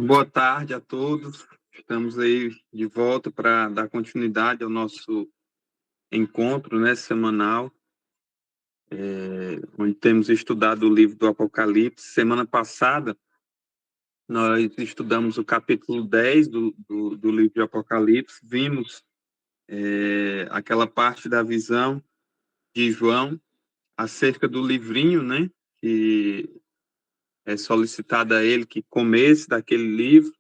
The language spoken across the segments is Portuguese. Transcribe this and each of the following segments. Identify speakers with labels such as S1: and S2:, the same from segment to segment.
S1: Boa tarde a todos. Estamos aí de volta para dar continuidade ao nosso encontro, né, semanal, onde temos estudado o livro do Apocalipse. Semana passada, nós estudamos o capítulo 10 do livro de Apocalipse, vimos aquela parte da visão de João acerca do livrinho, né, que é solicitado a ele que comesse daquele livro.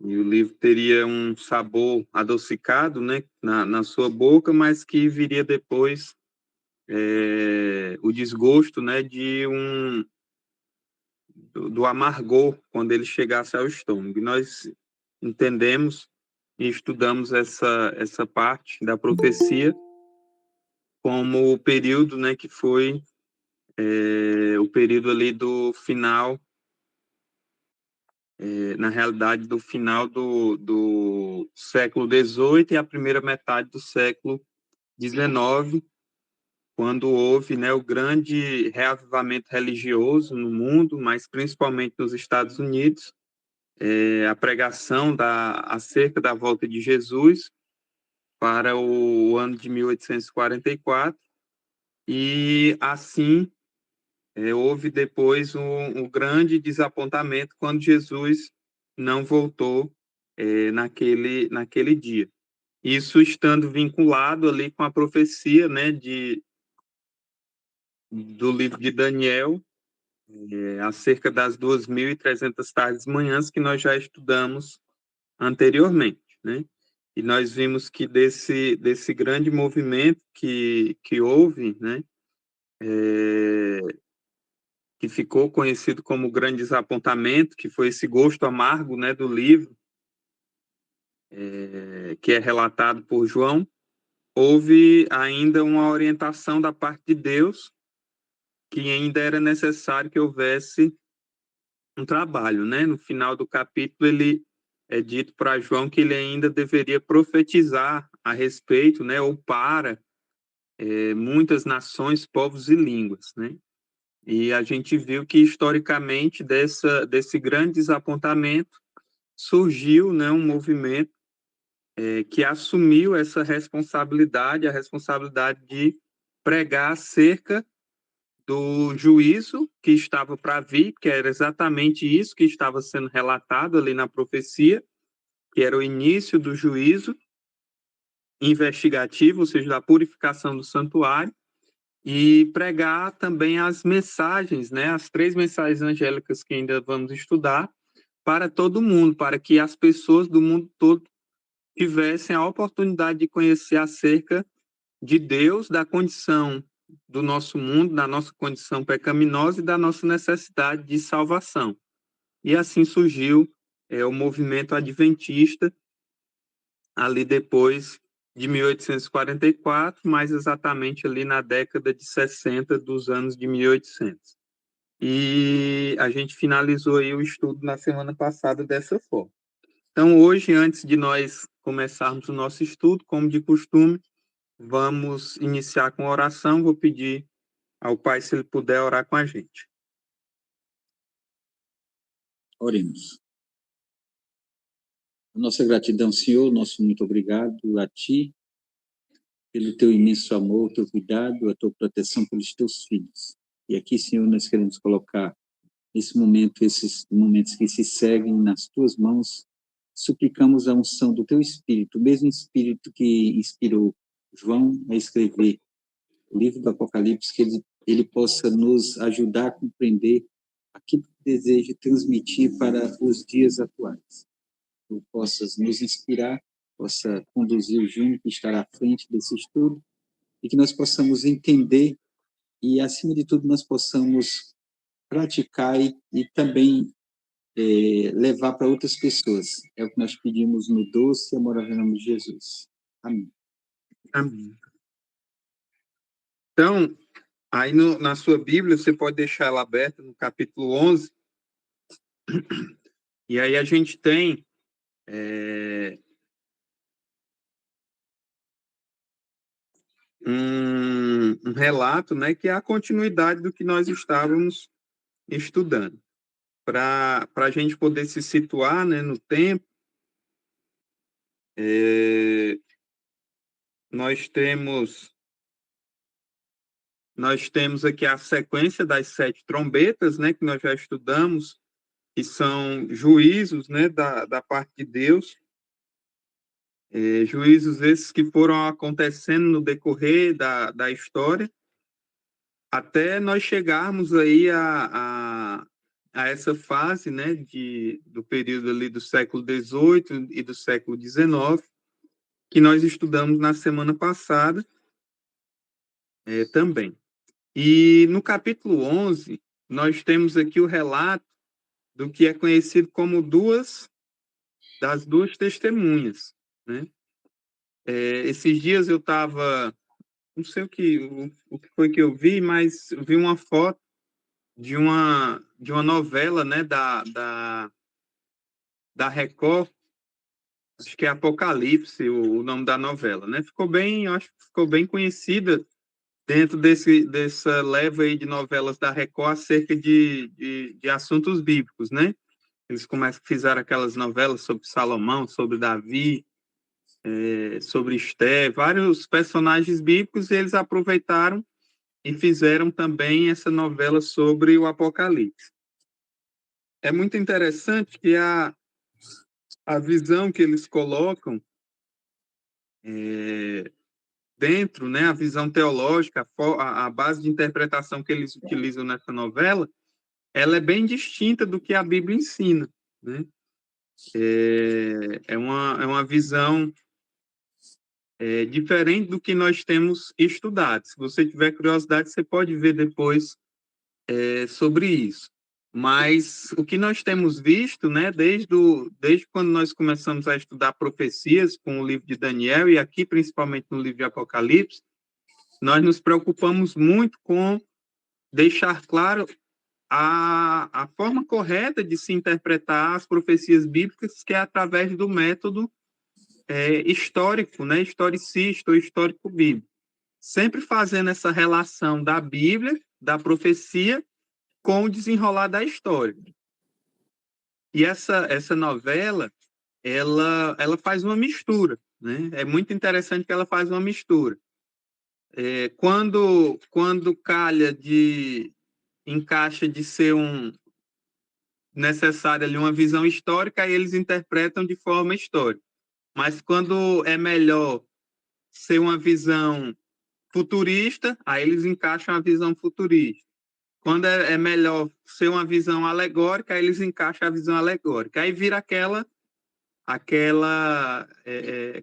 S1: E o livro teria um sabor adocicado, né, na sua boca, mas que viria depois o desgosto, né, do amargor quando ele chegasse ao estômago. E nós entendemos e estudamos essa parte da profecia como o período, né, que foi o período ali do final, na realidade, do final do século XVIII e a primeira metade do século XIX, quando houve, né, o grande reavivamento religioso no mundo, mas principalmente nos Estados Unidos, a pregação acerca da volta de Jesus para o ano de 1844, e assim houve depois um grande desapontamento quando Jesus não voltou naquele dia. Isso estando vinculado ali com a profecia, né, do livro de Daniel, acerca das 2.300 tardes e manhãs que nós já estudamos anteriormente, né? E nós vimos que desse grande movimento que houve, né, que ficou conhecido como o grande desapontamento, que foi esse gosto amargo, né, do livro, que é relatado por João, houve ainda uma orientação da parte de Deus que ainda era necessário que houvesse um trabalho, né? No final do capítulo, ele é dito para João que ele ainda deveria profetizar a respeito, né? Ou para muitas nações, povos e línguas, né? E a gente viu que, historicamente, desse grande desapontamento, surgiu, né, um movimento que assumiu essa responsabilidade, a responsabilidade de pregar acerca do juízo que estava para vir, que era exatamente isso que estava sendo relatado ali na profecia, que era o início do juízo investigativo, ou seja, da purificação do santuário, e pregar também as mensagens, né, as 3 mensagens angélicas que ainda vamos estudar, para todo mundo, para que as pessoas do mundo todo tivessem a oportunidade de conhecer acerca de Deus, da condição do nosso mundo, da nossa condição pecaminosa e da nossa necessidade de salvação. E assim surgiu o movimento adventista, ali depois de 1844, mais exatamente ali na década de 60 dos anos de 1800. E a gente finalizou aí o estudo na semana passada dessa forma. Então, hoje, antes de nós começarmos o nosso estudo, como de costume, vamos iniciar com a oração. Vou pedir ao Pai se ele puder orar com a gente.
S2: Oremos. A nossa gratidão, Senhor, nosso muito obrigado a Ti, pelo Teu imenso amor, Teu cuidado, a Tua proteção pelos Teus filhos. E aqui, Senhor, nós queremos colocar esse momento, esses momentos que se seguem nas Tuas mãos, suplicamos a unção do Teu Espírito, o mesmo Espírito que inspirou João a escrever o livro do Apocalipse, que ele possa nos ajudar a compreender aquilo que deseja transmitir para os dias atuais. Tu possas nos inspirar, possa conduzir o Júnior, que estará à frente desse estudo, e que nós possamos entender e, acima de tudo, nós possamos praticar e também levar para outras pessoas. É o que nós pedimos no doce e amorável nome de Jesus. Amém.
S1: Amém. Então, aí na sua Bíblia, você pode deixar ela aberta no capítulo 11, e aí a gente tem um relato, né, que é a continuidade do que nós estávamos estudando. para a gente poder se situar, né, no tempo, nós temos aqui a sequência das 7 trombetas, né, que nós já estudamos, que são juízos, né, da parte de Deus, juízos esses que foram acontecendo no decorrer da história, até nós chegarmos aí a essa fase, né, do período ali do século XVIII e do século XIX, que nós estudamos na semana passada também. E no capítulo 11, nós temos aqui o relato do que é conhecido como das duas testemunhas, né? Esses dias eu estava, não sei o que foi que eu vi, mas eu vi uma foto de uma novela, né, da Record, acho que é Apocalipse, o nome da novela, né? Acho que ficou bem conhecida dentro dessa leva aí de novelas da Record acerca de assuntos bíblicos, né? Eles fizeram aquelas novelas sobre Salomão, sobre Davi, sobre Esté, vários personagens bíblicos, e eles aproveitaram e fizeram também essa novela sobre o Apocalipse. É muito interessante que a visão que eles colocam dentro, né, a visão teológica, a base de interpretação que eles utilizam nessa novela, ela é bem distinta do que a Bíblia ensina, né? É uma visão diferente do que nós temos estudado. Se você tiver curiosidade, você pode ver depois sobre isso. Mas o que nós temos visto, né, desde quando nós começamos a estudar profecias com o livro de Daniel e aqui principalmente no livro de Apocalipse, nós nos preocupamos muito com deixar claro a forma correta de se interpretar as profecias bíblicas, que é através do método histórico, né, historicista ou histórico bíblico. Sempre fazendo essa relação da Bíblia, da profecia, com o desenrolar da história. E essa novela, ela faz uma mistura, né? É muito interessante que ela faz uma mistura. Quando encaixa de ser necessária ali uma visão histórica, aí eles interpretam de forma histórica. Mas quando é melhor ser uma visão futurista, aí eles encaixam a visão futurista. Quando é melhor ser uma visão alegórica, aí eles encaixam a visão alegórica. Aí vira aquela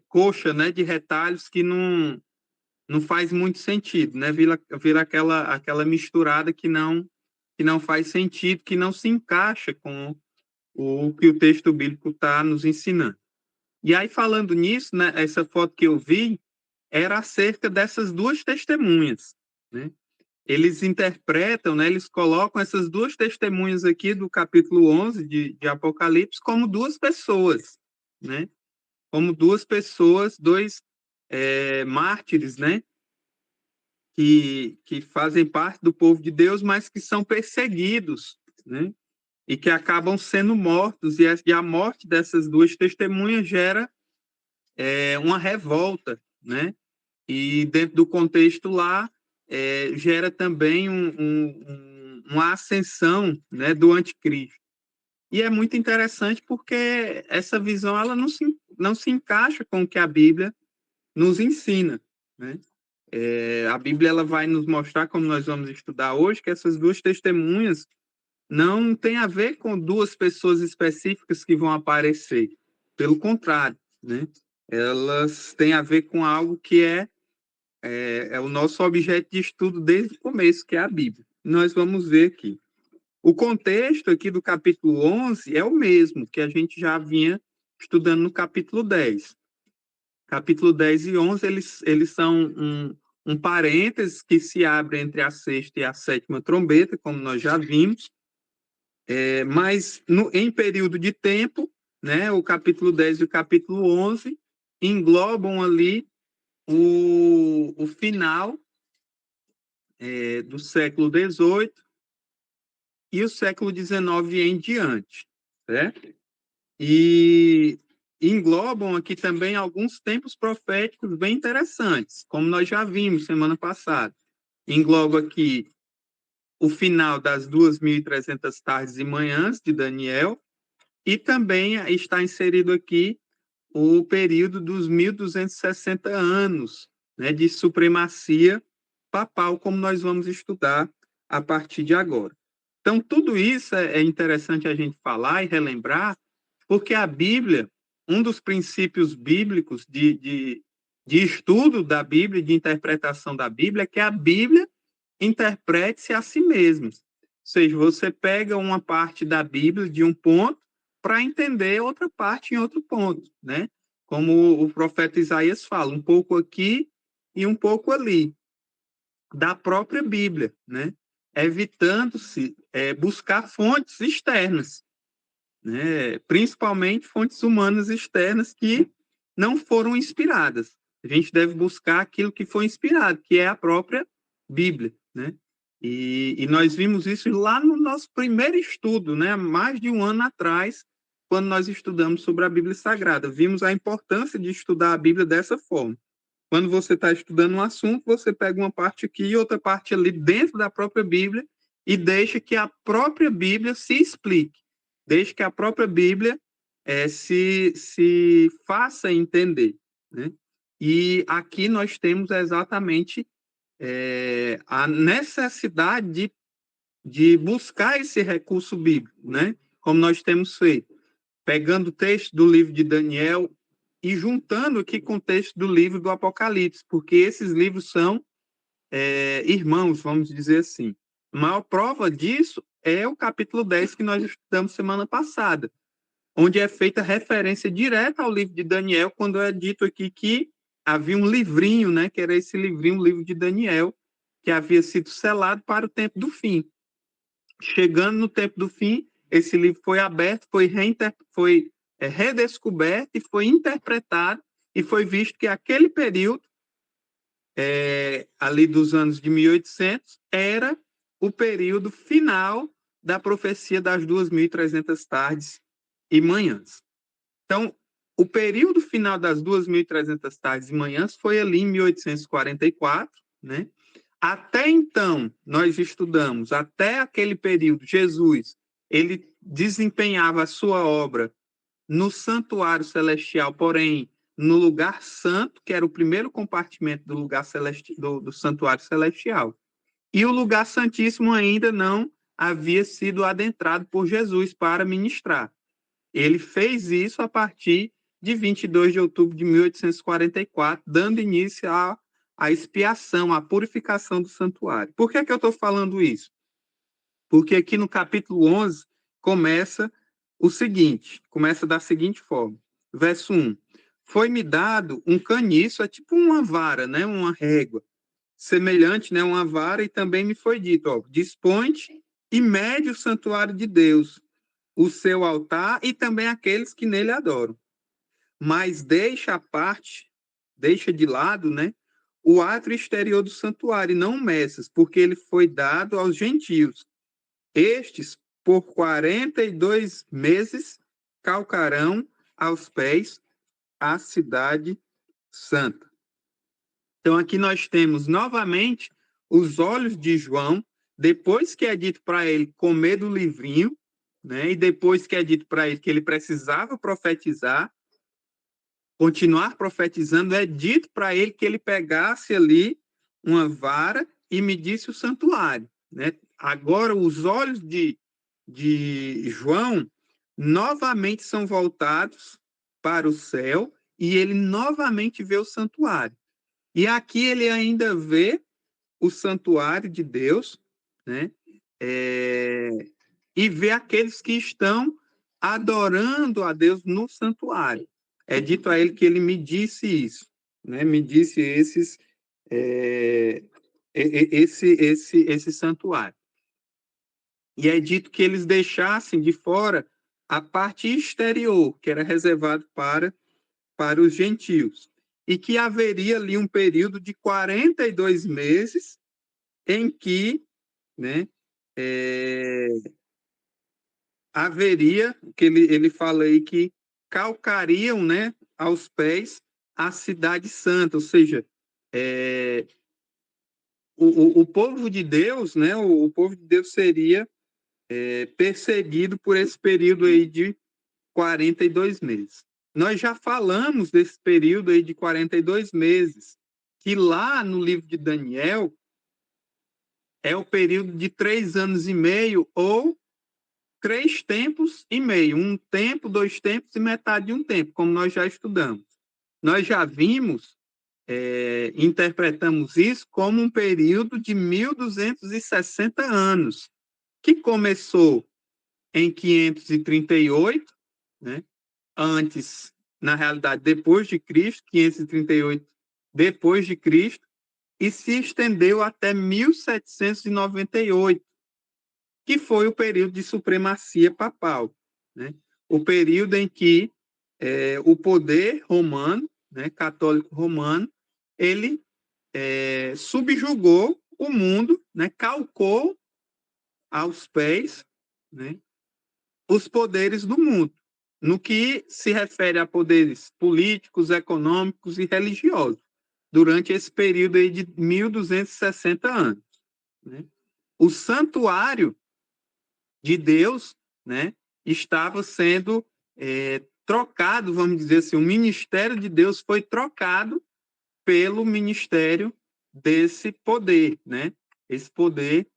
S1: coxa, né, de retalhos que não faz muito sentido, né? Vira aquela misturada que não faz sentido, que não se encaixa com o que o texto bíblico está nos ensinando. E aí, falando nisso, né, essa foto que eu vi era acerca dessas duas testemunhas, né? Eles interpretam, né, eles colocam essas duas testemunhas aqui do capítulo 11 de Apocalipse como duas pessoas, né? Como duas pessoas, dois mártires, né? Que fazem parte do povo de Deus, mas que são perseguidos, né? E que acabam sendo mortos, e a morte dessas duas testemunhas gera uma revolta, né? E dentro do contexto lá, gera também uma ascensão, né, do anticristo. E é muito interessante porque essa visão ela não se encaixa com o que a Bíblia nos ensina, né? A Bíblia ela vai nos mostrar, como nós vamos estudar hoje, que essas duas testemunhas não tem a ver com duas pessoas específicas que vão aparecer. Pelo contrário, né? Elas têm a ver com algo que é o nosso objeto de estudo desde o começo, que é a Bíblia. Nós vamos ver aqui. O contexto aqui do capítulo 11 é o mesmo que a gente já vinha estudando no capítulo 10. Capítulo 10 e 11, eles são um parênteses que se abre entre a sexta e a sétima trombeta, como nós já vimos. Mas em período de tempo, né, o capítulo 10 e o capítulo 11 englobam ali o final do século XVIII e o século XIX em diante, certo? E englobam aqui também alguns tempos proféticos bem interessantes, como nós já vimos semana passada. Engloba aqui o final das 2.300 tardes e manhãs de Daniel, e também está inserido aqui o período dos 1.260 anos, né, de supremacia papal, como nós vamos estudar a partir de agora. Então, tudo isso é interessante a gente falar e relembrar, porque a Bíblia, um dos princípios bíblicos de estudo da Bíblia, de interpretação da Bíblia, é que a Bíblia interprete-se a si mesma. Ou seja, você pega uma parte da Bíblia de um ponto para entender outra parte em outro ponto, né? Como o profeta Isaías fala, um pouco aqui e um pouco ali, da própria Bíblia, né? Evitando-se buscar fontes externas, né? Principalmente fontes humanas externas que não foram inspiradas. A gente deve buscar aquilo que foi inspirado, que é a própria Bíblia, né? E nós vimos isso lá no nosso primeiro estudo, né? Mais de um ano atrás, quando nós estudamos sobre a Bíblia Sagrada. Vimos a importância de estudar a Bíblia dessa forma. Quando você está estudando um assunto, você pega uma parte aqui e outra parte ali dentro da própria Bíblia e deixa que a própria Bíblia se explique. Deixa que a própria Bíblia se faça entender, né? E aqui nós temos exatamente a necessidade de buscar esse recurso bíblico, né? Como nós temos feito, pegando o texto do livro de Daniel e juntando aqui com o texto do livro do Apocalipse, porque esses livros são irmãos, vamos dizer assim. A maior prova disso é o capítulo 10 que nós estudamos semana passada, onde é feita referência direta ao livro de Daniel, quando é dito aqui que havia um livrinho, né, que era esse livrinho, o livro de Daniel, que havia sido selado para o tempo do fim. Chegando no tempo do fim, esse livro foi aberto, foi redescoberto e foi interpretado, e foi visto que aquele período, ali dos anos de 1800, era o período final da profecia das 2.300 tardes e manhãs. Então, o período final das 2.300 tardes e manhãs foi ali em 1844, né? Até então, nós estudamos, até aquele período, Jesus, ele desempenhava a sua obra no santuário celestial, porém, no lugar santo, que era o primeiro compartimento do lugar do santuário celestial. E o lugar santíssimo ainda não havia sido adentrado por Jesus para ministrar. Ele fez isso a partir de 22 de outubro de 1844, dando início à expiação, à purificação do santuário. Por que eu estou falando isso? Porque aqui no capítulo 11 começa o seguinte, começa da seguinte forma. Verso 1. Foi-me dado um caniço, é tipo uma vara, né, uma régua, semelhante, né, uma vara, e também me foi dito, ó, dispõe-te e mede o santuário de Deus, o seu altar e também aqueles que nele adoram. Mas deixa de lado, né, o átrio exterior do santuário, e não meças, porque ele foi dado aos gentios. Estes, por 42 meses, calcarão aos pés a cidade santa. Então, aqui nós temos novamente os olhos de João, depois que é dito para ele comer do livrinho, né, e depois que é dito para ele que ele precisava profetizar, continuar profetizando, é dito para ele que ele pegasse ali uma vara e medisse o santuário, né? Agora, os olhos de João novamente são voltados para o céu e ele novamente vê o santuário. E aqui ele ainda vê o santuário de Deus, né? E vê aqueles que estão adorando a Deus no santuário. É dito a ele que ele me disse isso, né? Me disse esse santuário. E é dito que eles deixassem de fora a parte exterior, que era reservado para os gentios, e que haveria ali um período de 42 meses em que, né, haveria, que ele fala aí que calcariam, né, aos pés a cidade santa, ou seja, o povo de Deus, né, o povo de Deus seria perseguido por esse período aí de 42 meses. Nós já falamos desse período aí de 42 meses, que lá no livro de Daniel é o período de 3 anos e meio ou 3 tempos e meio, 1 tempo, 2 tempos e metade de 1 tempo, como nós já estudamos. Nós já vimos, interpretamos isso como um período de 1.260 anos, que começou em 538, né? Antes, na realidade, depois de Cristo, 538 depois de Cristo, e se estendeu até 1798, que foi o período de supremacia papal, né? O período em que o poder romano, né, católico romano, ele subjugou o mundo, né, calcou aos pés, né, os poderes do mundo, no que se refere a poderes políticos, econômicos e religiosos, durante esse período aí de 1.260 anos. Né? O santuário de Deus, né, estava sendo trocado, vamos dizer assim, o ministério de Deus foi trocado pelo ministério desse poder, né? Esse poder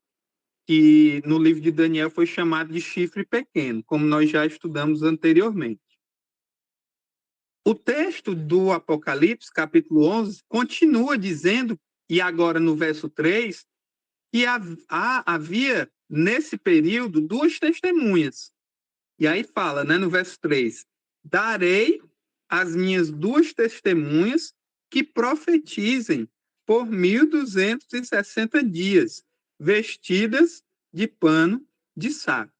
S1: que no livro de Daniel foi chamado de chifre pequeno, como nós já estudamos anteriormente. O texto do Apocalipse, capítulo 11, continua dizendo, e agora no verso 3, que havia, nesse período, 2 testemunhas. E aí fala, né, no verso 3, darei as minhas 2 testemunhas que profetizem por 1.260 dias, vestidas de pano de saco.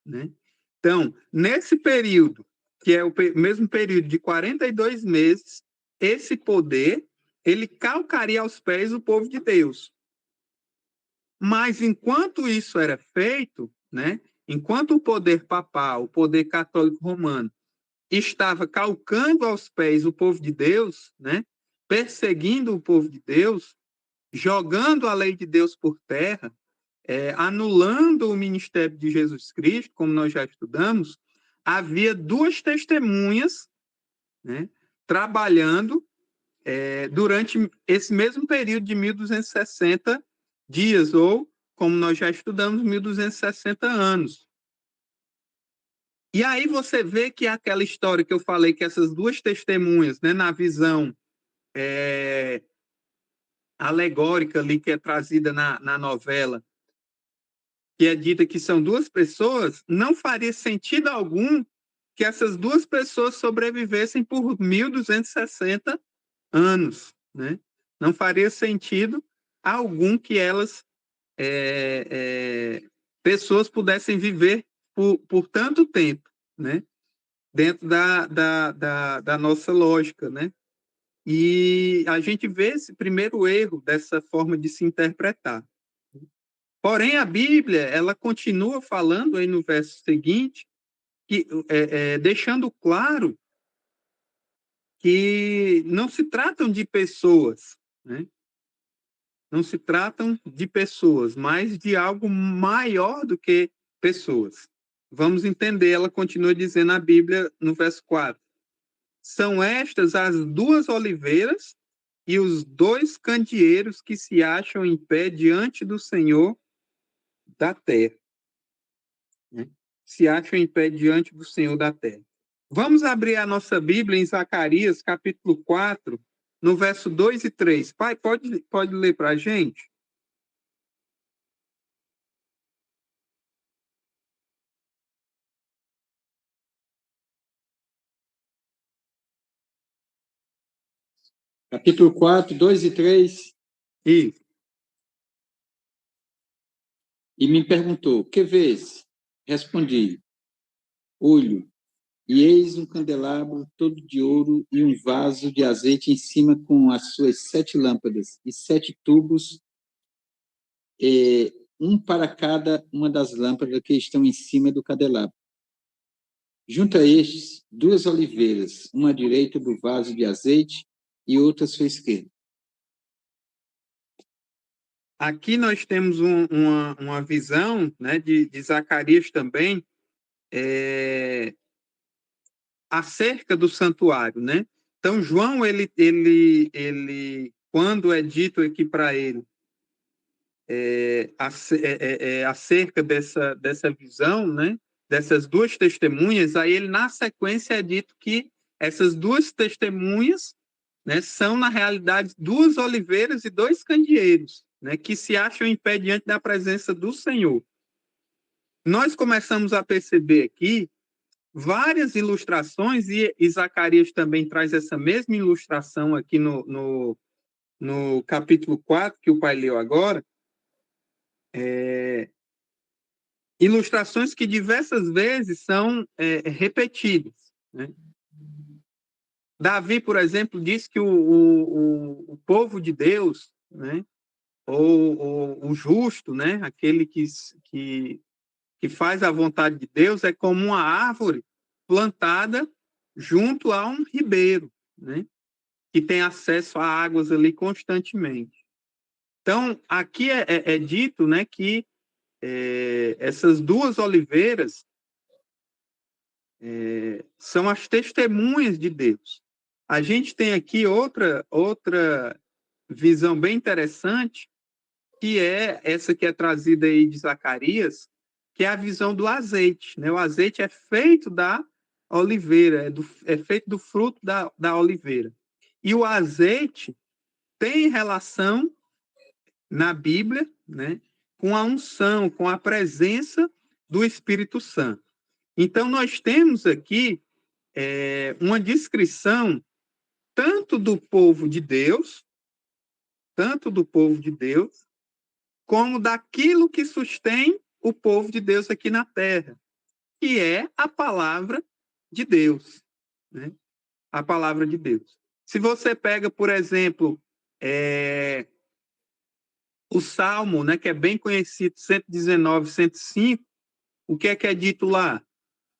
S1: Né? Então, nesse período, que é o mesmo período de 42 meses, esse poder, ele calcaria aos pés o povo de Deus. Mas enquanto isso era feito, né, enquanto o poder papal, o poder católico romano, estava calcando aos pés o povo de Deus, né, perseguindo o povo de Deus, jogando a lei de Deus por terra, anulando o ministério de Jesus Cristo, como nós já estudamos, havia 2 testemunhas, né, trabalhando durante esse mesmo período de 1.260 dias, ou, como nós já estudamos, 1.260 anos. E aí você vê que aquela história que eu falei, que essas 2 testemunhas, né, na visão alegórica ali que é trazida na novela, que é dita que são 2 pessoas, não faria sentido algum que essas 2 pessoas sobrevivessem por 1.260 anos, né? Não faria sentido algum que elas, pessoas pudessem viver por tanto tempo, né? Dentro da nossa lógica, né? E a gente vê esse primeiro erro dessa forma de se interpretar. Porém, a Bíblia, ela continua falando aí no verso seguinte, que, deixando claro que não se tratam de pessoas, né? Não se tratam de pessoas, mas de algo maior do que pessoas. Vamos entender, ela continua dizendo a Bíblia no verso 4. São estas as 2 oliveiras e os 2 candeeiros que se acham em pé diante do Senhor da terra. Né? Se acham em pé diante do Senhor da terra. Vamos abrir a nossa Bíblia em Zacarias, capítulo 4, no verso 2 e 3. Pai, pode ler para a gente?
S2: Capítulo 4, 2 e 3.
S1: Isso.
S2: E me perguntou, que vês? Respondi, olho, e eis um candelabro todo de ouro e um vaso de azeite em cima com as suas 7 lâmpadas e 7 tubos, um para cada uma das lâmpadas que estão em cima do candelabro. Junto a estes, 2 oliveiras, uma à direita do vaso de azeite e outra à sua esquerda.
S1: Aqui nós temos uma visão, né, de Zacarias também, acerca do santuário, né? Então, João, ele quando é dito aqui para ele acerca dessa visão, né? Dessas 2 testemunhas, aí ele, na sequência, é dito que essas 2 testemunhas, né, são, na realidade, 2 oliveiras e 2 candeeiros, né, que se acham em pé diante da presença do Senhor. Nós começamos a perceber aqui várias ilustrações, e Zacarias também traz essa mesma ilustração aqui no capítulo 4, que o pai leu agora, ilustrações que diversas vezes são repetidas, né? Davi, por exemplo, diz que o povo de Deus, né, ou o justo, né, aquele que faz a vontade de Deus, é como uma árvore plantada junto a um ribeiro, né, que tem acesso a águas ali constantemente. Então, aqui é dito, né, que essas 2 oliveiras são as testemunhas de Deus. A gente tem aqui outra visão bem interessante, que é essa que é trazida aí de Zacarias, que é a visão do azeite, né? O azeite é feito da oliveira, é feito do fruto da oliveira. E o azeite tem relação na Bíblia, né, com a unção, com a presença do Espírito Santo. Então, nós temos aqui uma descrição tanto do povo de Deus, como daquilo que sustém o povo de Deus aqui na terra, que é a palavra de Deus, né? A palavra de Deus. Se você pega, por exemplo, o Salmo, né, que é bem conhecido, 119, 105, o que é dito lá?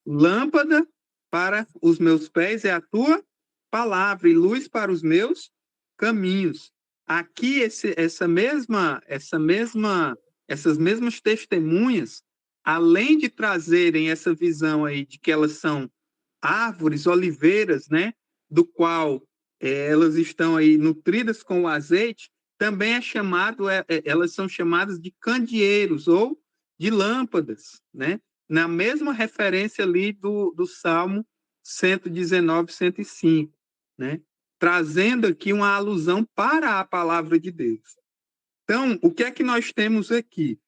S1: Lâmpada para os meus pés é a tua palavra e luz para os meus caminhos. Aqui essas mesmas testemunhas, além de trazerem essa visão aí de que elas são árvores, oliveiras, né, do qual elas estão aí nutridas com o azeite, também elas são chamadas de candeeiros ou de lâmpadas, né? Na mesma referência ali do Salmo 119, 105, né? Trazendo aqui uma alusão para a palavra de Deus. Então, o que é que nós temos aqui?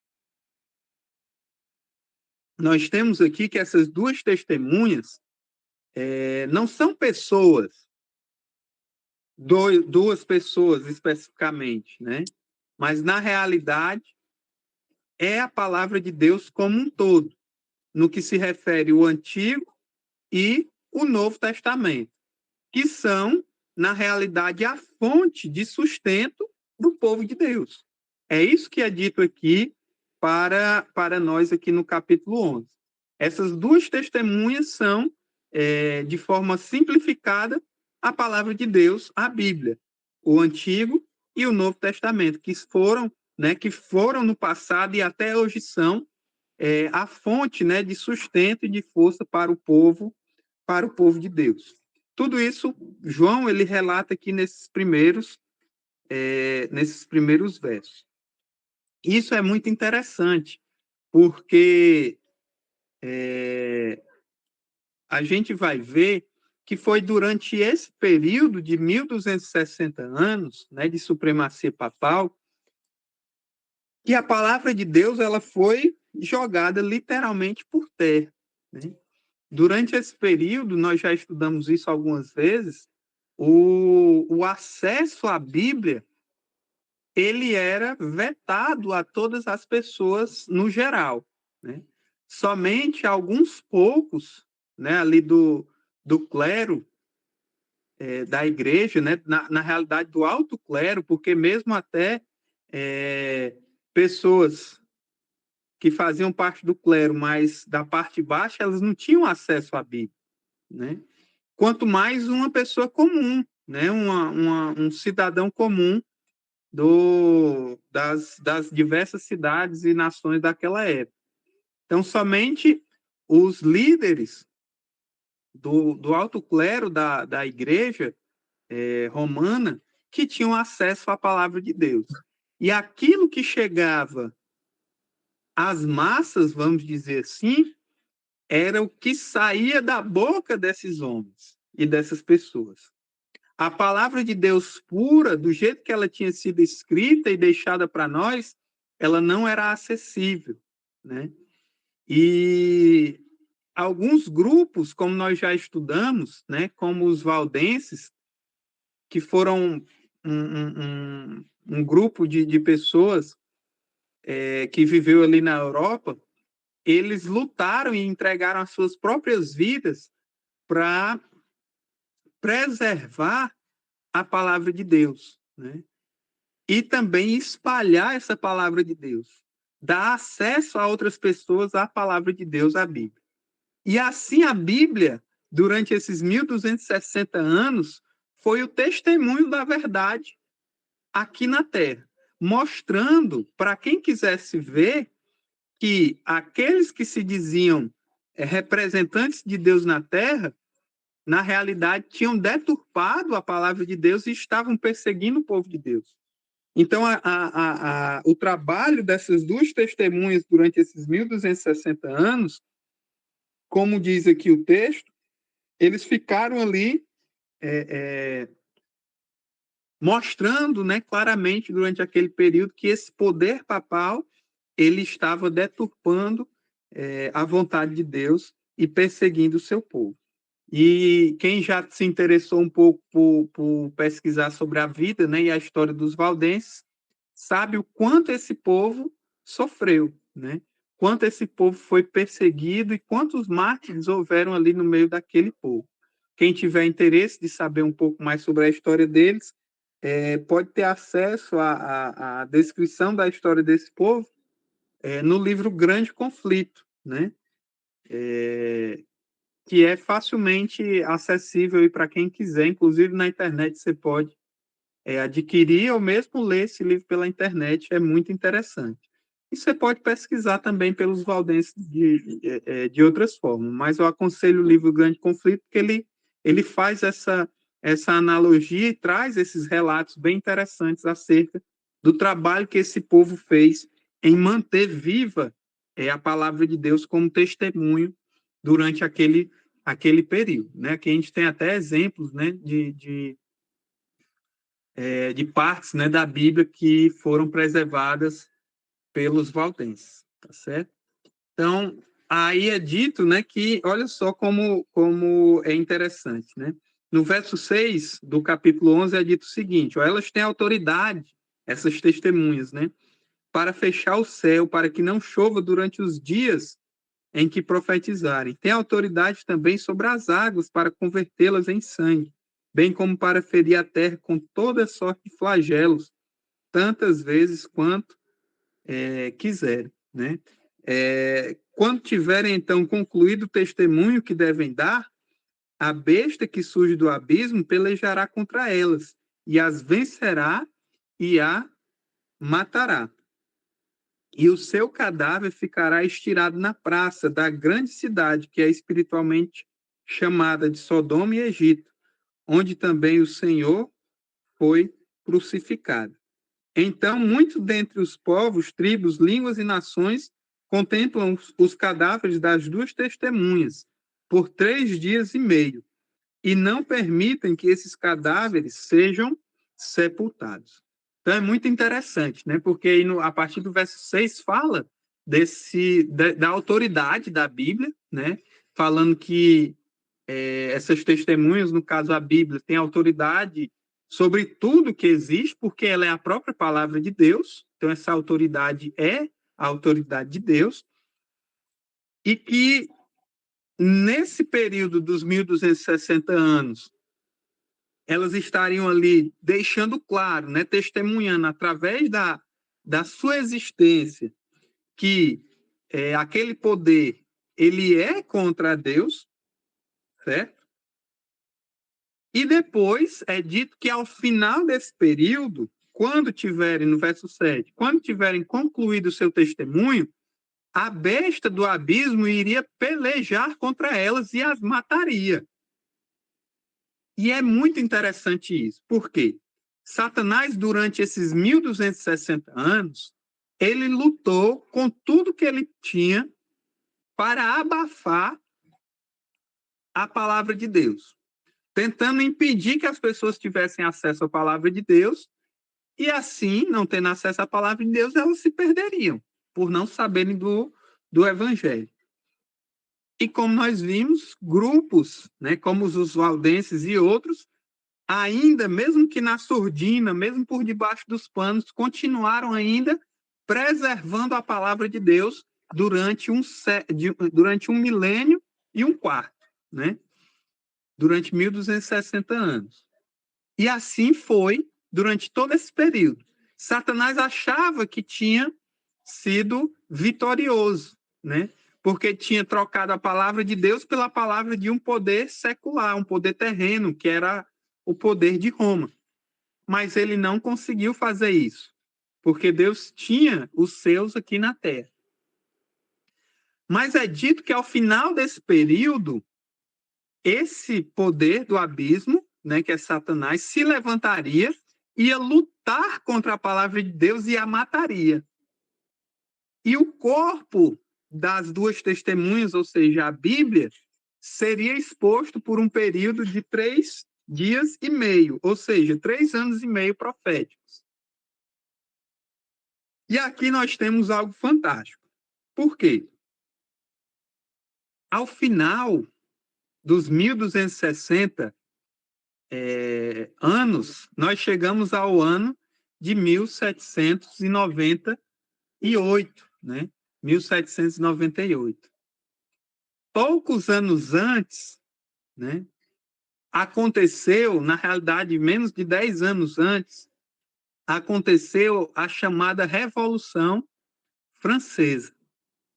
S1: Nós temos aqui que essas 2 testemunhas não são pessoas, 2 pessoas especificamente, né? Mas, na realidade, é a palavra de Deus como um todo, no que se refere ao Antigo e o Novo Testamento, que são, na realidade, a fonte de sustento do povo de Deus. É isso que é dito aqui para nós aqui no capítulo 11. Essas 2 testemunhas são, de forma simplificada, a palavra de Deus, a Bíblia, o Antigo e o Novo Testamento, que foram no passado e até hoje são a fonte, né, de sustento e de força para o povo de Deus. Tudo isso, João, ele relata aqui nesses primeiros versos. Isso é muito interessante, porque a gente vai ver que foi durante esse período de 1260 anos, né, de supremacia papal, que a palavra de Deus ela foi jogada literalmente por terra, né? Durante esse período, nós já estudamos isso algumas vezes, o acesso à Bíblia ele era vetado a todas as pessoas no geral, né? Somente alguns poucos, né, ali do clero, da igreja, né, na realidade do alto clero, porque mesmo até pessoas que faziam parte do clero, mas da parte baixa, elas não tinham acesso à Bíblia, né? Quanto mais uma pessoa comum, né? Um cidadão comum das diversas cidades e nações daquela época. Então, somente os líderes do alto clero da igreja romana que tinham acesso à palavra de Deus. E aquilo que chegava às massas, vamos dizer assim, era o que saía da boca desses homens e dessas pessoas. A palavra de Deus pura, do jeito que ela tinha sido escrita e deixada para nós, ela não era acessível, né? E alguns grupos, como nós já estudamos, né, como os valdenses, que foram um grupo de pessoas que viveu ali na Europa, eles lutaram e entregaram as suas próprias vidas para preservar a palavra de Deus, né? E também espalhar essa palavra de Deus, dar acesso a outras pessoas à palavra de Deus, à Bíblia. E assim a Bíblia, durante esses 1260 anos, foi o testemunho da verdade aqui na Terra, mostrando para quem quisesse ver que aqueles que se diziam representantes de Deus na Terra, na realidade tinham deturpado a palavra de Deus e estavam perseguindo o povo de Deus. Então, o trabalho dessas duas testemunhas durante esses 1260 anos, como diz aqui o texto, eles ficaram ali mostrando, né, claramente durante aquele período que esse poder papal ele estava deturpando a vontade de Deus e perseguindo o seu povo. E quem já se interessou um pouco por pesquisar sobre a vida, né, e a história dos valdenses, sabe o quanto esse povo sofreu, né? Quanto esse povo foi perseguido e quantos mártires houveram ali no meio daquele povo. Quem tiver interesse de saber um pouco mais sobre a história deles, pode ter acesso à descrição da história desse povo no livro Grande Conflito, né? Que é facilmente acessível para quem quiser, inclusive na internet você pode adquirir ou mesmo ler esse livro pela internet, é muito interessante. E você pode pesquisar também pelos valdenses de outras formas, mas eu aconselho o livro Grande Conflito, porque ele faz essa analogia e traz esses relatos bem interessantes acerca do trabalho que esse povo fez em manter viva a palavra de Deus como testemunho durante aquele período. Né? Aqui a gente tem até exemplos, né, de partes, né, da Bíblia que foram preservadas pelos valdenses, tá certo? Então, aí é dito, né, que, olha só como é interessante, né? No verso 6 do capítulo 11 é dito o seguinte, ó, elas têm autoridade, essas testemunhas, né, para fechar o céu, para que não chova durante os dias em que profetizarem. Tem autoridade também sobre as águas, para convertê-las em sangue, bem como para ferir a terra com toda sorte de flagelos, tantas vezes quanto quiserem, né? Quando tiverem, então, concluído o testemunho que devem dar, a besta que surge do abismo pelejará contra elas, e as vencerá e a matará. E o seu cadáver ficará estirado na praça da grande cidade, que é espiritualmente chamada de Sodoma e Egito, onde também o Senhor foi crucificado. Então, muitos dentre os povos, tribos, línguas e nações contemplam os cadáveres das duas testemunhas por 3 dias e meio e não permitem que esses cadáveres sejam sepultados. Então, é muito interessante, né? Porque aí a partir do verso 6 fala da autoridade da Bíblia, né? Falando que essas testemunhas, no caso a Bíblia, tem autoridade sobre tudo que existe, porque ela é a própria palavra de Deus, então essa autoridade é a autoridade de Deus, e que nesse período dos 1260 anos, elas estariam ali deixando claro, né, testemunhando através da sua existência, que aquele poder, ele é contra Deus, certo? E depois é dito que ao final desse período, quando tiverem, no verso 7, quando tiverem concluído o seu testemunho, a besta do abismo iria pelejar contra elas e as mataria. E é muito interessante isso. Por quê? Satanás, durante esses 1260 anos, ele lutou com tudo que ele tinha para abafar a palavra de Deus, tentando impedir que as pessoas tivessem acesso à palavra de Deus, e assim, não tendo acesso à palavra de Deus, elas se perderiam, por não saberem do evangelho. E como nós vimos, grupos, né, como os valdenses e outros, ainda, mesmo que na surdina, mesmo por debaixo dos panos, continuaram ainda preservando a palavra de Deus durante um milênio e um quarto, né? Durante 1260 anos. E assim foi durante todo esse período. Satanás achava que tinha sido vitorioso, né? Porque tinha trocado a palavra de Deus pela palavra de um poder secular, um poder terreno, que era o poder de Roma. Mas ele não conseguiu fazer isso, porque Deus tinha os seus aqui na terra. Mas é dito que ao final desse período, esse poder do abismo, né, que é Satanás, se levantaria, ia lutar contra a palavra de Deus e a mataria. E o corpo das duas testemunhas, ou seja, a Bíblia, seria exposto por um período de 3 dias e meio, ou seja, 3 anos e meio proféticos. E aqui nós temos algo fantástico. Por quê? Ao final dos 1260 anos, nós chegamos ao ano de 1798, né? 1798. Poucos anos antes, né, aconteceu, na realidade, menos de 10 anos antes, aconteceu a chamada Revolução Francesa.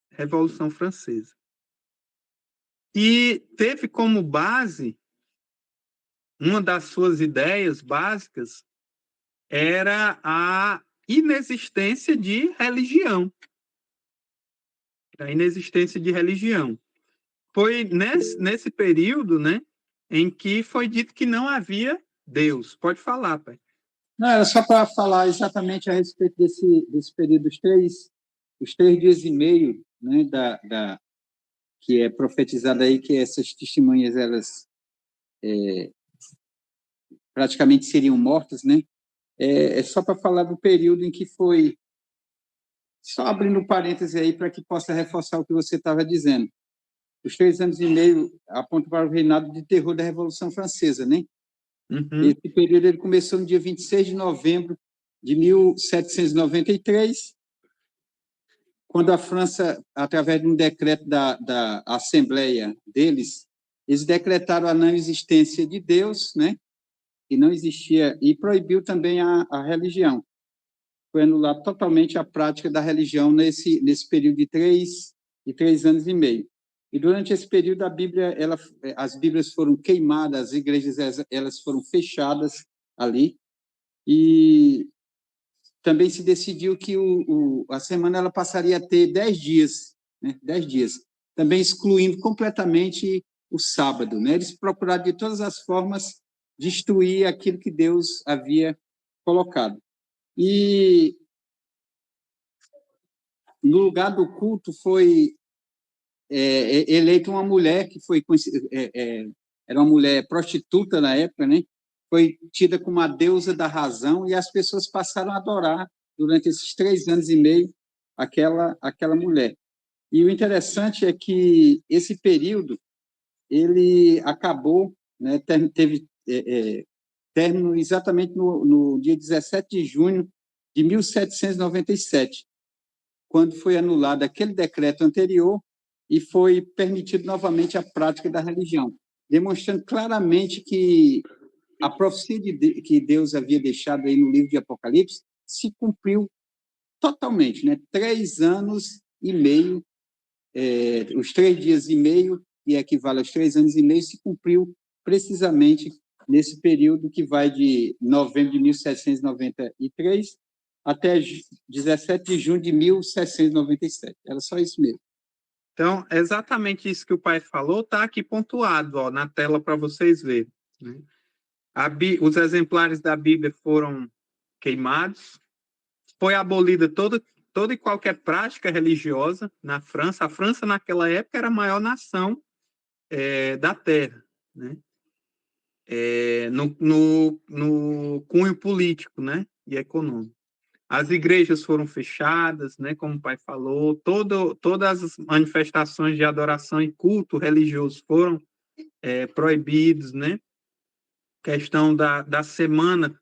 S1: Revolução Francesa. E teve como base, uma das suas ideias básicas, era a inexistência de religião. A inexistência de religião. Foi nesse período, né, em que foi dito que não havia Deus. Pode falar, pai.
S2: Não, era só para falar exatamente a respeito desse período, os três dias e meio, né, que é profetizado aí, que essas testemunhas, elas praticamente seriam mortas, né? É só para falar do período em que foi, só abrindo parêntese aí para que possa reforçar o que você estava dizendo. Os 3 anos e meio apontam para o reinado de terror da Revolução Francesa, né?
S1: Uhum.
S2: Esse período ele começou no dia 26 de novembro de 1793, quando a França, através de um decreto da Assembleia deles, eles decretaram a não existência de Deus, né? Que não existia, e proibiu também a religião. Foi anulado totalmente a prática da religião nesse período de 3 anos e meio. E durante esse período, as Bíblias foram queimadas, as igrejas elas foram fechadas ali, e também se decidiu que a semana ela passaria a ter 10 dias, né? 10 dias, também excluindo completamente o sábado, né? Eles procuraram de todas as formas destruir aquilo que Deus havia colocado. E no lugar do culto foi eleita uma mulher que foi era uma mulher prostituta na época, né? Foi tida como a deusa da razão, e as pessoas passaram a adorar durante esses 3 anos e meio aquela mulher. E o interessante é que esse período ele acabou, né, teve término exatamente no dia 17 de junho de 1797, quando foi anulado aquele decreto anterior e foi permitido novamente a prática da religião, demonstrando claramente que a profecia que Deus havia deixado aí no livro de Apocalipse se cumpriu totalmente, né? 3 anos e meio os 3 dias e meio, que equivale aos 3 anos e meio, se cumpriu precisamente nesse período que vai de novembro de 1793 até 17 de junho de 1797. Era só isso mesmo.
S1: Então, exatamente isso que o pai falou está aqui pontuado, ó, na tela para vocês verem, né? Os exemplares da Bíblia foram queimados, foi abolida toda e qualquer prática religiosa na França. A França, naquela época, era a maior nação da Terra, né? No cunho político, né? E econômico. As igrejas foram fechadas, né? Como o pai falou, todas as manifestações de adoração e culto religioso foram proibidos, né? Questão da semana,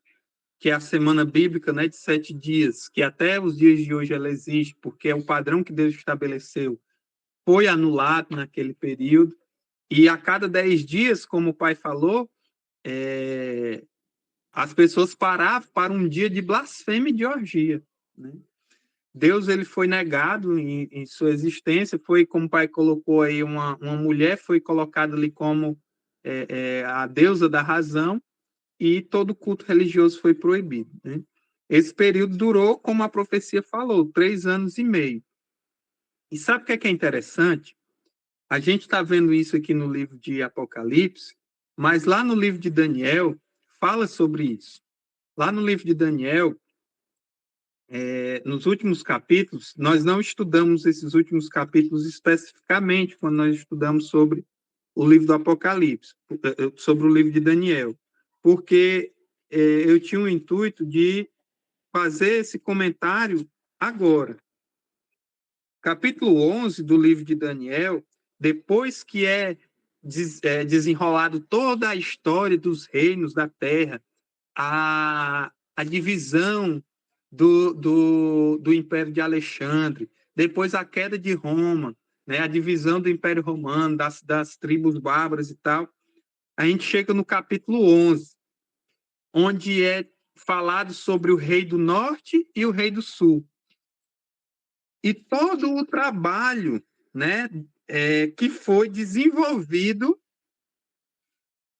S1: que é a semana bíblica, né, de 7 dias, que até os dias de hoje ela existe, porque é o padrão que Deus estabeleceu, foi anulado naquele período. E a cada 10 dias, como o pai falou, as pessoas paravam para um dia de blasfêmia e de orgia, né? Deus ele foi negado em sua existência, foi, como o pai colocou aí, uma mulher foi colocada ali como a deusa da razão, e todo culto religioso foi proibido, né? Esse período durou, como a profecia falou, 3 anos e meio. E sabe o que é interessante? A gente está vendo isso aqui no livro de Apocalipse, mas lá no livro de Daniel, fala sobre isso. Lá no livro de Daniel, nos últimos capítulos, nós não estudamos esses últimos capítulos especificamente quando nós estudamos sobre o livro do Apocalipse, sobre o livro de Daniel, porque eu tinha o intuito de fazer esse comentário agora. Capítulo 11 do livro de Daniel, depois que desenrolado toda a história dos reinos da terra, a divisão do Império de Alexandre, depois a queda de Roma, né, a divisão do Império Romano, das tribos bárbaras e tal, a gente chega no capítulo 11, onde é falado sobre o rei do norte e o rei do sul. E todo o trabalho, né, que foi desenvolvido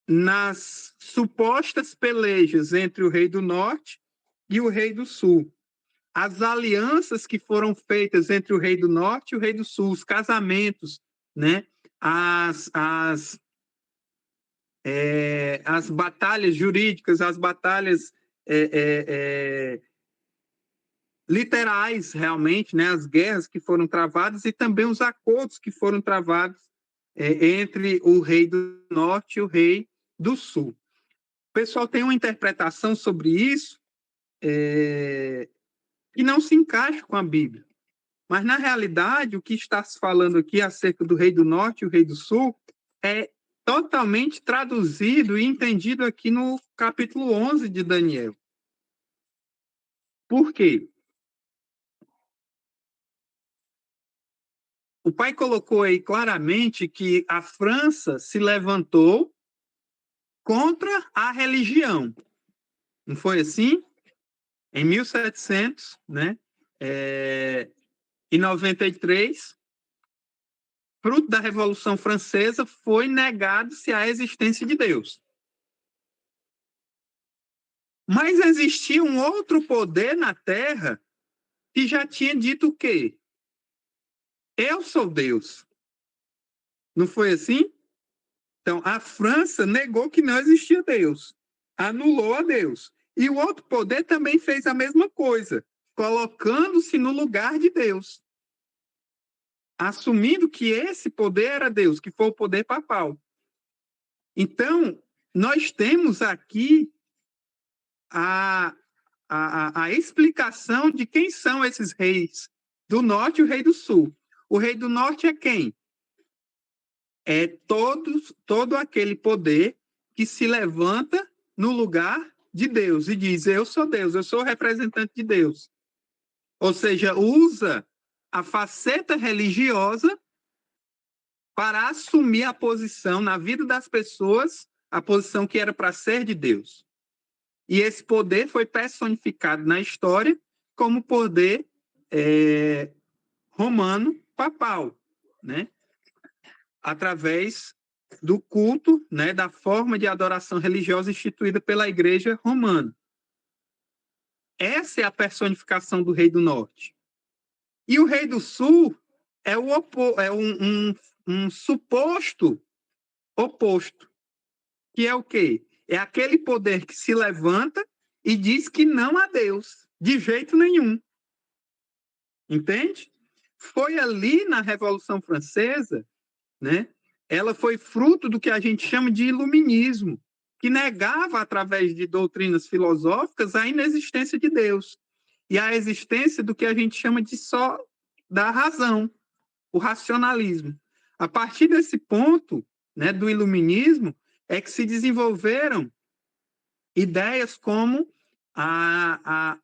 S1: nas supostas pelejas entre o rei do norte e o rei do sul. As alianças que foram feitas entre o rei do norte e o rei do sul, os casamentos, né, as batalhas jurídicas, as batalhas literais, realmente, né, as guerras que foram travadas e também os acordos que foram travados entre o rei do norte e o rei do sul. O pessoal tem uma interpretação sobre isso que não se encaixa com a Bíblia. Mas, na realidade, o que está se falando aqui acerca do rei do norte e o rei do sul é totalmente traduzido e entendido aqui no capítulo 11 de Daniel. Por quê? O pai colocou aí claramente que a França se levantou contra a religião. Não foi assim? Em 1700, né? Em 93, fruto da Revolução Francesa, foi negado-se a existência de Deus. Mas existia um outro poder na Terra que já tinha dito o quê? Eu sou Deus. Não foi assim? Então, a França negou que não existia Deus, anulou a Deus. E o outro poder também fez a mesma coisa, colocando-se no lugar de Deus, assumindo que esse poder era Deus, que foi o poder papal. Então, nós temos aqui a explicação de quem são esses reis do norte e o rei do sul. O rei do norte é quem? É todo aquele poder que se levanta no lugar de Deus e diz: eu sou Deus, eu sou o representante de Deus. Ou seja, usa a faceta religiosa para assumir a posição na vida das pessoas, a posição que era para ser de Deus. E esse poder foi personificado na história como poder romano papal. né? Através do culto, né, da forma de adoração religiosa instituída pela Igreja Romana. Essa é a personificação do Rei do Norte. E o Rei do Sul é um suposto oposto, que é o quê? É aquele poder que se levanta e diz que não a Deus, de jeito nenhum. Entende? Foi ali na Revolução Francesa, né? Ela foi fruto do que a gente chama de iluminismo, que negava, através de doutrinas filosóficas, a inexistência de Deus e a existência do que a gente chama de só da razão, o racionalismo. A partir desse ponto, né, do iluminismo, é que se desenvolveram ideias como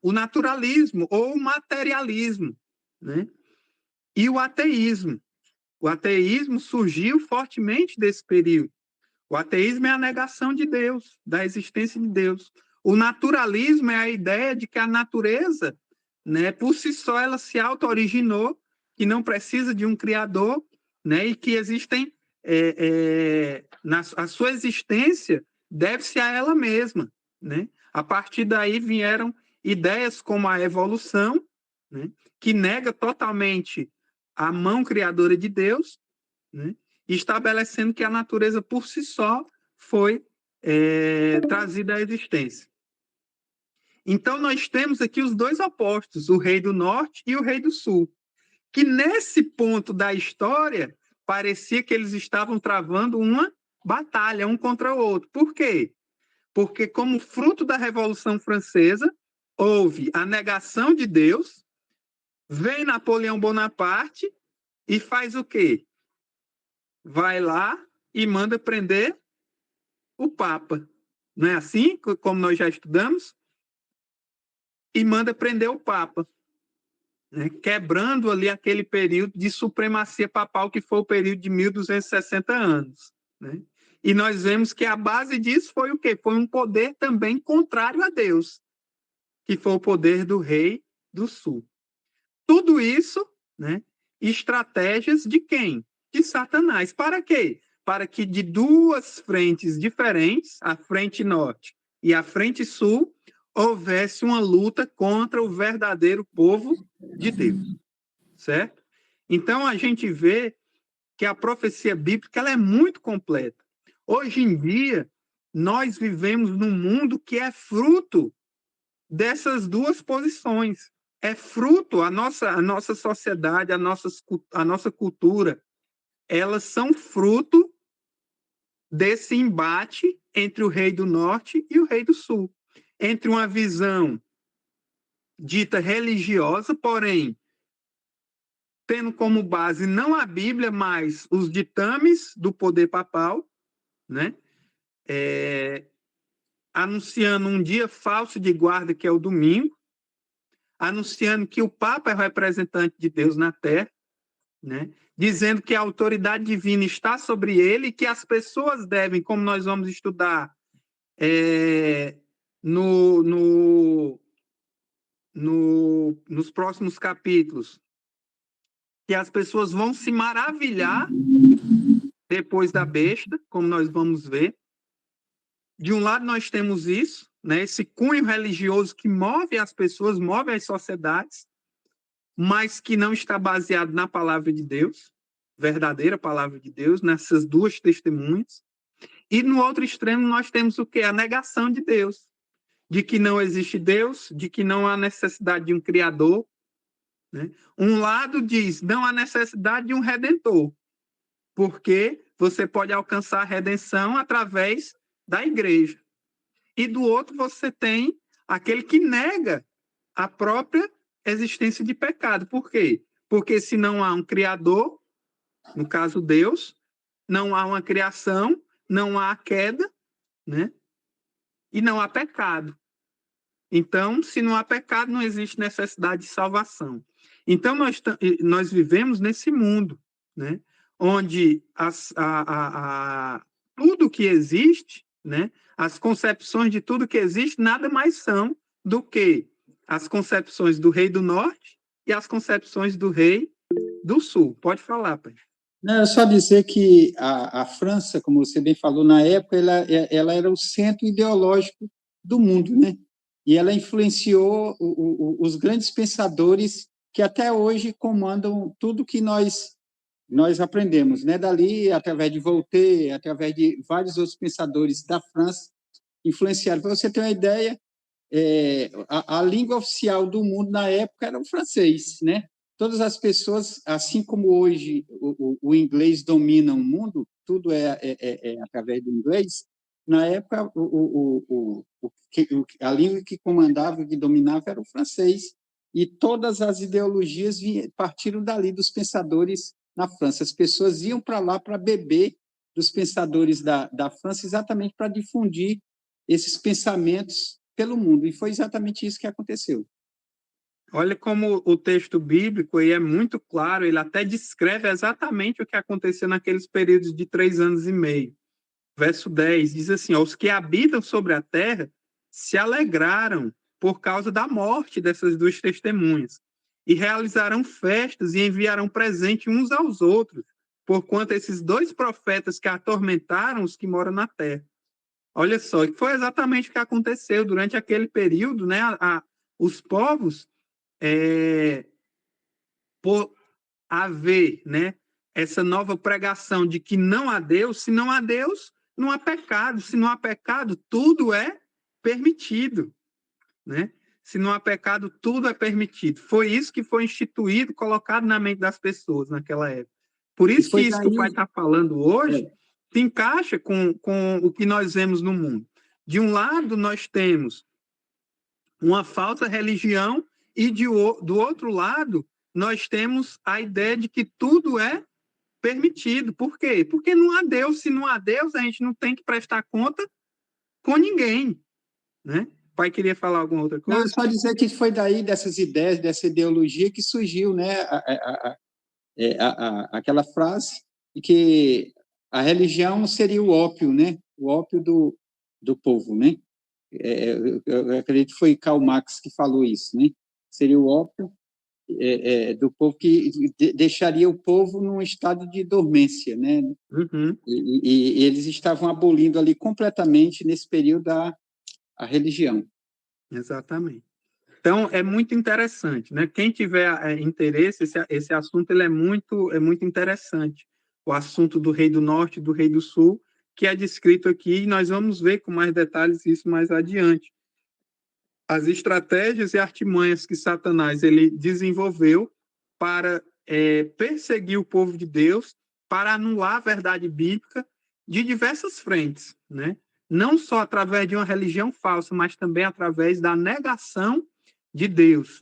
S1: o naturalismo ou o materialismo, né? E o ateísmo. O ateísmo surgiu fortemente desse período. O ateísmo é a negação de Deus, da existência de Deus. O naturalismo é a ideia de que a natureza, né, por si só, ela se auto-originou, que não precisa de um criador, né, e que existem, a sua existência deve-se a ela mesma, né? A partir daí vieram ideias como a evolução, né, que nega totalmente a mão criadora de Deus, né, estabelecendo que a natureza por si só foi trazida à existência. Então, nós temos aqui os dois opostos, o Rei do Norte e o Rei do Sul, que nesse ponto da história parecia que eles estavam travando uma batalha um contra o outro. Por quê? Porque, como fruto da Revolução Francesa, houve a negação de Deus, vem Napoleão Bonaparte e faz o quê? Vai lá e manda prender o Papa. Não é assim, como nós já estudamos? E manda prender o Papa, né? Quebrando ali aquele período de supremacia papal, que foi o período de 1260 anos. Né? E nós vemos que a base disso foi o quê? Foi um poder também contrário a Deus, que foi o poder do Rei do Sul. Tudo isso, né? Estratégias de quem? De Satanás. Para quê? Para que de duas frentes diferentes, a frente norte e a frente sul, houvesse uma luta contra o verdadeiro povo de Deus. Certo? Então, a gente vê que a profecia bíblica ela é muito completa. Hoje em dia, nós vivemos num mundo que é fruto dessas duas posições. É fruto, a nossa sociedade, a nossa cultura, elas são fruto desse embate entre o Rei do Norte e o Rei do Sul. Entre uma visão dita religiosa, porém, tendo como base não a Bíblia, mas os ditames do poder papal, né? Anunciando um dia falso de guarda, que é o domingo, anunciando que o Papa é o representante de Deus na Terra, né? Dizendo que a autoridade divina está sobre ele e que as pessoas devem, como nós vamos estudar nos próximos capítulos, que as pessoas vão se maravilhar depois da besta, como nós vamos ver. De um lado, nós temos isso, né, esse cunho religioso que move as pessoas, move as sociedades, mas que não está baseado na palavra de Deus, verdadeira palavra de Deus, nessas duas testemunhas. E no outro extremo, nós temos o quê? A negação de Deus, de que não existe Deus, de que não há necessidade de um Criador. Né? Um lado diz, não há necessidade de um Redentor, porque você pode alcançar a redenção através da igreja. E do outro você tem aquele que nega a própria existência de pecado. Por quê? Porque se não há um Criador, no caso Deus, não há uma criação, não há queda, né? E não há pecado. Então, se não há pecado, não existe necessidade de salvação. Então, nós vivemos nesse mundo, né? Onde tudo que existe, né? As concepções de tudo que existe, nada mais são do que as concepções do Rei do Norte e as concepções do Rei do Sul. Pode falar, pai.
S2: Não, é só dizer que a França, como você bem falou, na época, ela era o centro ideológico do mundo, né? E ela influenciou os grandes pensadores que até hoje comandam tudo que nós aprendemos, né? Dali, através de Voltaire, através de vários outros pensadores da França, influenciaram. Para você ter uma ideia, a língua oficial do mundo na época era o francês, né? Todas as pessoas, assim como hoje o inglês domina o mundo, tudo é através do inglês. Na época, a língua que comandava, que dominava, era o francês. E todas as ideologias partiram dali, dos pensadores na França. As pessoas iam para lá para beber dos pensadores da França, exatamente para difundir esses pensamentos pelo mundo. E foi exatamente isso que aconteceu.
S1: Olha como o texto bíblico aí é muito claro, ele até descreve exatamente o que aconteceu naqueles períodos de 3 anos e meio. Verso 10 diz assim: os que habitam sobre a terra se alegraram por causa da morte dessas duas testemunhas, e realizarão festas e enviarão presente uns aos outros, porquanto esses dois profetas que atormentaram os que moram na terra. Olha só, foi exatamente o que aconteceu durante aquele período, né? Os povos, por haver, né, essa nova pregação de que não há Deus, se não há Deus, não há pecado, se não há pecado, tudo é permitido, né? Se não há pecado, tudo é permitido. Foi isso que foi instituído, colocado na mente das pessoas naquela época. Por
S2: E
S1: isso que
S2: foi
S1: isso que o pai
S2: daí.
S1: está falando hoje se encaixa com o que nós vemos no mundo. De um lado, nós temos uma falsa religião e do outro lado, nós temos a ideia de que tudo é permitido. Por quê? Porque não há Deus. Se não há Deus, a gente não tem que prestar conta com ninguém, né? O pai queria falar alguma outra
S2: Não, é
S1: coisa?
S2: só dizer que foi daí, dessas ideias, dessa ideologia, que surgiu, né, aquela frase de que a religião seria o ópio, né? O ópio do povo, né? Eu acredito que foi Karl Marx que falou isso, né? Seria o ópio do povo, que deixaria o povo num estado de dormência, né?
S1: Uhum.
S2: E eles estavam abolindo ali completamente, nesse período, a religião.
S1: Exatamente. Então, é muito interessante, né? Quem tiver interesse, esse assunto ele é muito interessante. O assunto do Rei do Norte e do Rei do Sul, que é descrito aqui, e nós vamos ver com mais detalhes isso mais adiante. As estratégias e artimanhas que Satanás ele desenvolveu para perseguir o povo de Deus, para anular a verdade bíblica de diversas frentes, né? Não só através de uma religião falsa, mas também através da negação de Deus,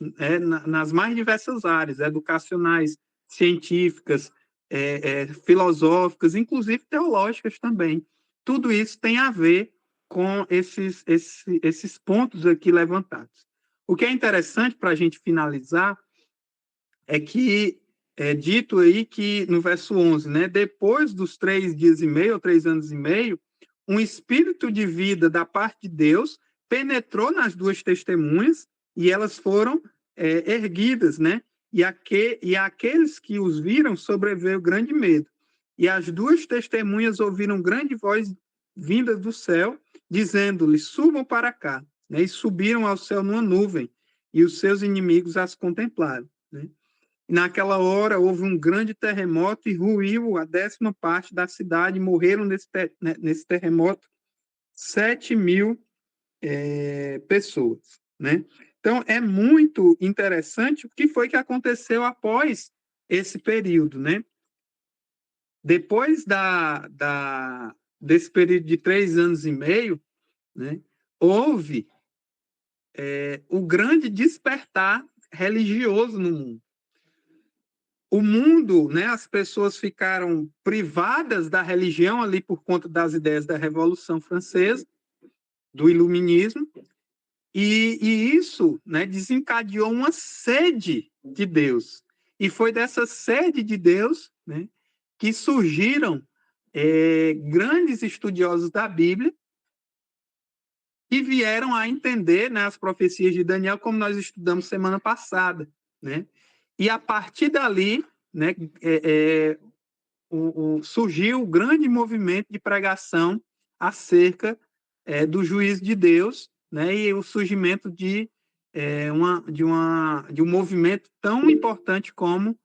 S1: nas mais diversas áreas, educacionais, científicas, filosóficas, inclusive teológicas também. Tudo isso tem a ver com esses pontos aqui levantados. O que é interessante para a gente finalizar é que é dito aí que no verso 11, né, depois dos 3 dias e meio, ou 3 anos e meio, um espírito de vida da parte de Deus penetrou nas duas testemunhas e elas foram erguidas, né? E aqueles que os viram sobreveio grande medo. E as duas testemunhas ouviram grande voz vinda do céu, dizendo-lhes: subam para cá. Né? E subiram ao céu numa nuvem, e os seus inimigos as contemplaram. Né? Naquela hora houve um grande terremoto e ruiu a 10ª parte da cidade. Morreram nesse terremoto 7.000 pessoas, né? Então é muito interessante o que foi que aconteceu após esse período, né? Depois desse período de 3 anos e meio, né? Houve o grande despertar religioso no mundo. O mundo, né, as pessoas ficaram privadas da religião ali por conta das ideias da Revolução Francesa, do Iluminismo, e isso, né, desencadeou uma sede de Deus. E foi dessa sede de Deus, né, que surgiram grandes estudiosos da Bíblia que vieram a entender, né, as profecias de Daniel, como nós estudamos semana passada, né? E a partir dali, né, surgiu o grande movimento de pregação acerca do juízo de Deus, né, e o surgimento de um movimento tão importante como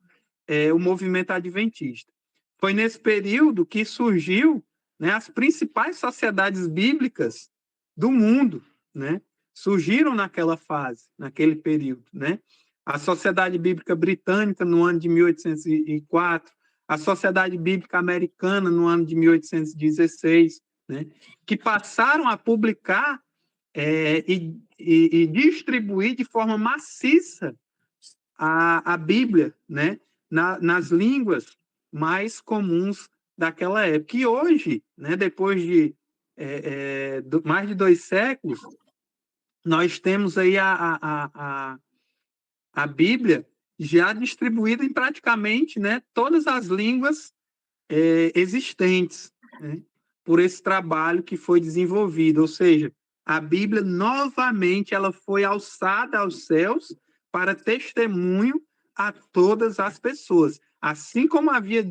S1: o movimento adventista. Foi nesse período que surgiu, né, as principais sociedades bíblicas do mundo, né, surgiram naquela fase, naquele período, né? A Sociedade Bíblica Britânica no ano de 1804, a Sociedade Bíblica Americana no ano de 1816, né, que passaram a publicar e distribuir de forma maciça a Bíblia, né, nas línguas mais comuns daquela época. E hoje, né, depois de mais de 2 séculos, nós temos aí a Bíblia já distribuída em praticamente, né, todas as línguas existentes, né, por esse trabalho que foi desenvolvido. Ou seja, a Bíblia, novamente, ela foi alçada aos céus para testemunho a todas as pessoas. Assim como havia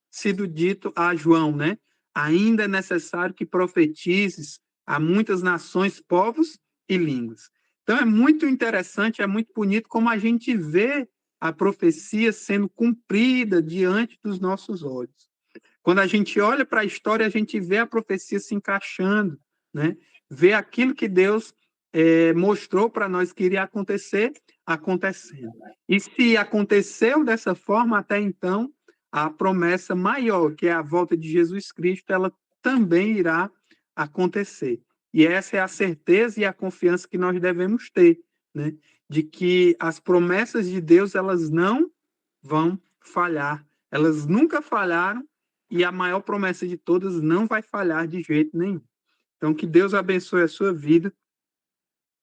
S1: sido dito a João, né? Ainda é necessário que profetizes a muitas nações, povos e línguas. Então, é muito interessante, é muito bonito como a gente vê a profecia sendo cumprida diante dos nossos olhos. Quando a gente olha para a história, a gente vê a profecia se encaixando, né? Vê aquilo que Deus mostrou para nós que iria acontecer, acontecendo. E se aconteceu dessa forma, até então, a promessa maior, que é a volta de Jesus Cristo, ela também irá acontecer. E essa é a certeza e a confiança que nós devemos ter, né? De que as promessas de Deus, elas não vão falhar. Elas nunca falharam e a maior promessa de todas não vai falhar de jeito nenhum. Então, que Deus abençoe a sua vida.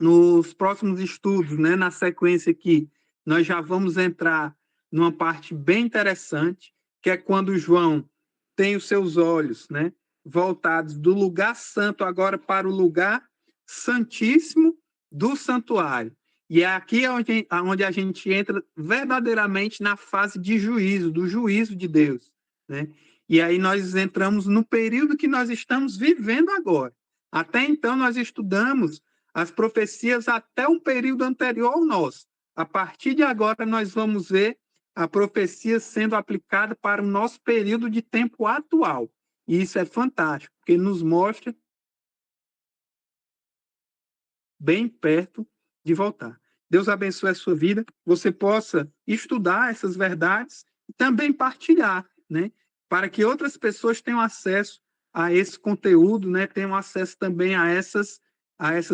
S1: Nos próximos estudos, né, na sequência aqui, nós já vamos entrar numa parte bem interessante, que é quando João tem os seus olhos, né, voltados do lugar santo agora para o lugar santíssimo do santuário. E é aqui onde a gente entra verdadeiramente na fase de juízo, do juízo de Deus, né? E aí nós entramos no período que nós estamos vivendo agora. Até então nós estudamos as profecias até um período anterior ao nosso. A partir de agora nós vamos ver a profecia sendo aplicada para o nosso período de tempo atual. E isso é fantástico, porque nos mostra bem perto de voltar. Deus abençoe a sua vida, você possa estudar essas verdades e também partilhar, né? Para que outras pessoas tenham acesso a esse conteúdo, né? Tenham acesso também a essas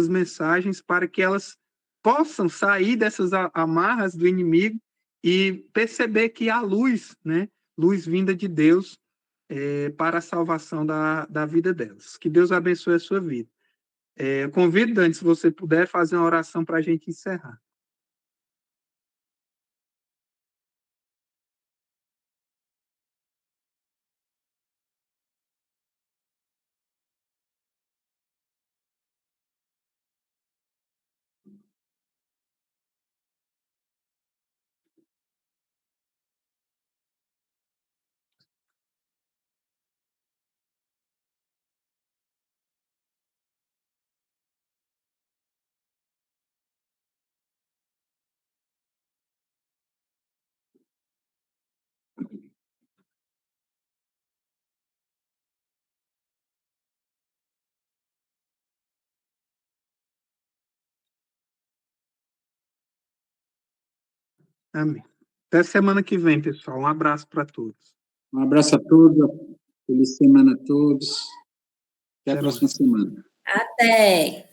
S1: mensagens, para que elas possam sair dessas amarras do inimigo e perceber que há luz, né? Luz vinda de Deus para a salvação da vida delas. Que Deus abençoe a sua vida. Eu convido, Dani, se você puder, fazer uma oração para a gente encerrar. Amém. Até semana que vem, pessoal. Um abraço para todos.
S2: Um abraço a todos, feliz semana a todos. Até a próxima semana.
S3: Até!